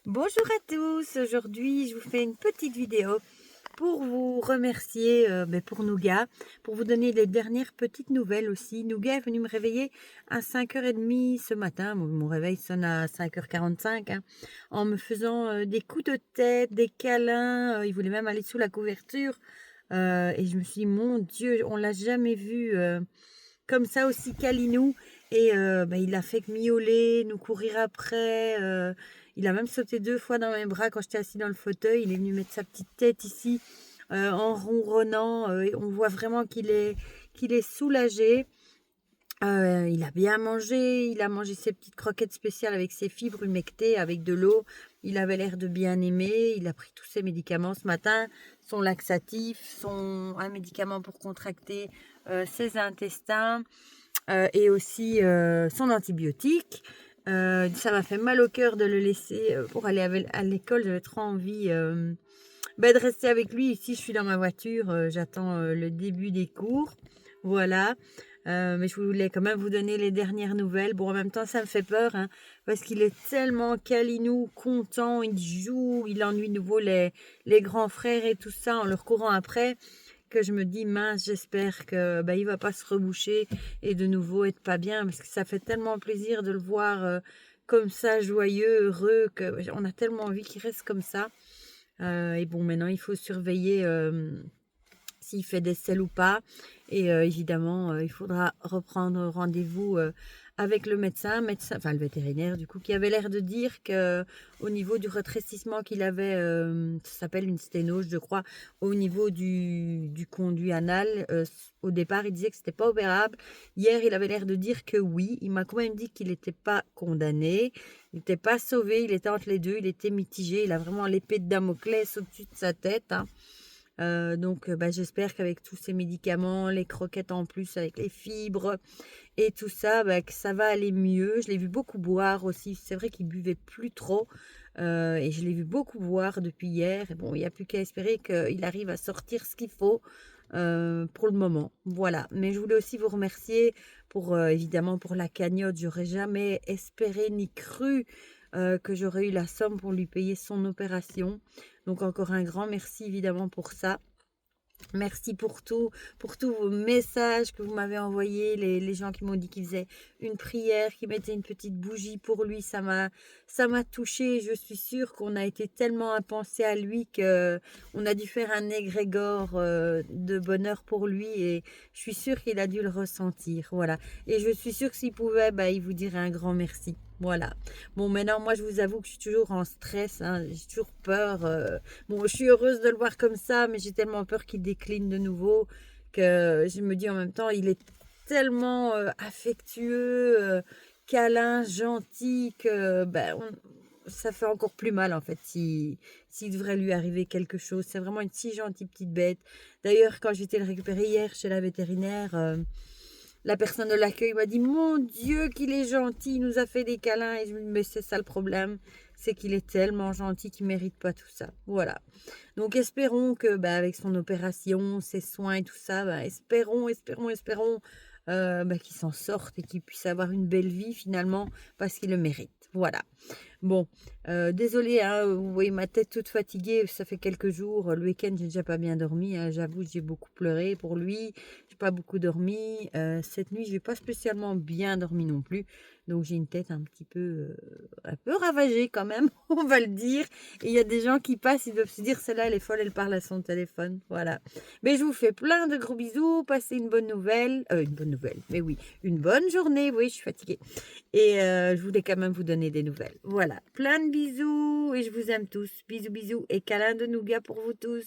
Bonjour à tous, aujourd'hui je vous fais une petite vidéo pour vous remercier pour Nougat, pour vous donner les dernières petites nouvelles aussi. Nougat est venu me réveiller à 5h30 ce matin, mon réveil sonne à 5h45, hein, en me faisant des coups de tête, des câlins, il voulait même aller sous la couverture et je me suis dit mon Dieu, on l'a jamais vu comme ça aussi câlinou et il a fait que miauler, nous courir après, il a même sauté 2 fois dans mes bras quand j'étais assis dans le fauteuil. Il est venu mettre sa petite tête ici, en ronronnant, et on voit vraiment qu'il est soulagé. Il a bien mangé, il a mangé ses petites croquettes spéciales avec ses fibres humectées, avec de l'eau. Il avait l'air de bien aimer, il a pris tous ses médicaments ce matin, son laxatif, un médicament pour contracter ses intestins, et aussi son antibiotique. Ça m'a fait mal au cœur de le laisser pour aller à l'école. J'avais trop envie de rester avec lui. Ici, je suis dans ma voiture. J'attends le début des cours. Voilà. Mais je voulais quand même vous donner les dernières nouvelles. Bon, en même temps, ça me fait peur, hein, parce qu'il est tellement câlinou, content. Il joue, il ennuie de nouveau les grands frères et tout ça en leur courant après, que je me dis mince, j'espère que il va pas se reboucher et de nouveau être pas bien, parce que ça fait tellement plaisir de le voir comme ça, joyeux, heureux, que on a tellement envie qu'il reste comme ça. Et bon, maintenant il faut surveiller s'il fait des selles ou pas. Et évidemment, il faudra reprendre rendez-vous avec le médecin, enfin le vétérinaire du coup, qui avait l'air de dire que au niveau du rétrécissement qu'il avait, ça s'appelle une sténose, je crois, au niveau du conduit anal. Au départ, il disait que c'était pas opérable. Hier, il avait l'air de dire que oui. Il m'a quand même dit qu'il n'était pas condamné, il n'était pas sauvé, il était entre les deux, il était mitigé. Il a vraiment l'épée de Damoclès au-dessus de sa tête, hein. Donc j'espère qu'avec tous ces médicaments, les croquettes en plus avec les fibres et tout ça, que ça va aller mieux. Je l'ai vu beaucoup boire aussi. C'est vrai qu'il buvait plus trop, et je l'ai vu beaucoup boire depuis hier. Et bon, il n'y a plus qu'à espérer qu'il arrive à sortir ce qu'il faut pour le moment. Voilà. Mais je voulais aussi vous remercier pour évidemment pour la cagnotte. J'aurais jamais espéré ni cru que j'aurais eu la somme pour lui payer son opération. Donc encore un grand merci évidemment pour ça. Merci pour tous vos messages que vous m'avez envoyés, les gens qui m'ont dit qu'ils faisaient une prière, qui mettaient une petite bougie pour lui. Ça m'a touchée. Je suis sûre qu'on a été tellement à penser à lui que on a dû faire un égrégore de bonheur pour lui, et je suis sûre qu'il a dû le ressentir. Voilà. Et je suis sûre que s'il pouvait, il vous dirait un grand merci. Voilà. Bon, maintenant, moi, je vous avoue que je suis toujours en stress, hein. J'ai toujours peur. Bon, je suis heureuse de le voir comme ça, mais j'ai tellement peur qu'il décline de nouveau, que je me dis en même temps, il est tellement affectueux, câlin, gentil, que ça fait encore plus mal en fait s'il devrait lui arriver quelque chose. C'est vraiment une si gentille petite bête. D'ailleurs, quand j'étais le récupérer hier chez la vétérinaire, la personne de l'accueil m'a dit mon Dieu qu'il est gentil, il nous a fait des câlins. Et je me dis mais c'est ça le problème, c'est qu'il est tellement gentil qu'il mérite pas tout ça. Voilà. Donc espérons que avec son opération, ses soins et tout ça, espérons qu'il s'en sorte et qu'il puisse avoir une belle vie finalement, parce qu'il le mérite. Voilà. Bon, désolée, hein, vous voyez ma tête toute fatiguée, ça fait quelques jours. Le week-end, j'ai déjà pas bien dormi, hein, j'avoue, j'ai beaucoup pleuré pour lui, j'ai pas beaucoup dormi. Cette nuit, j'ai pas spécialement bien dormi non plus, donc j'ai une tête un peu ravagée quand même, on va le dire. Et il y a des gens qui passent, ils doivent se dire, celle-là, elle est folle, elle parle à son téléphone. Voilà. Mais je vous fais plein de gros bisous, passez une bonne nouvelle, mais oui, une bonne journée, oui, je suis fatiguée. Et je voulais quand même vous donner des nouvelles. Voilà, plein de bisous et je vous aime tous. Bisous, bisous et câlin de nougat pour vous tous.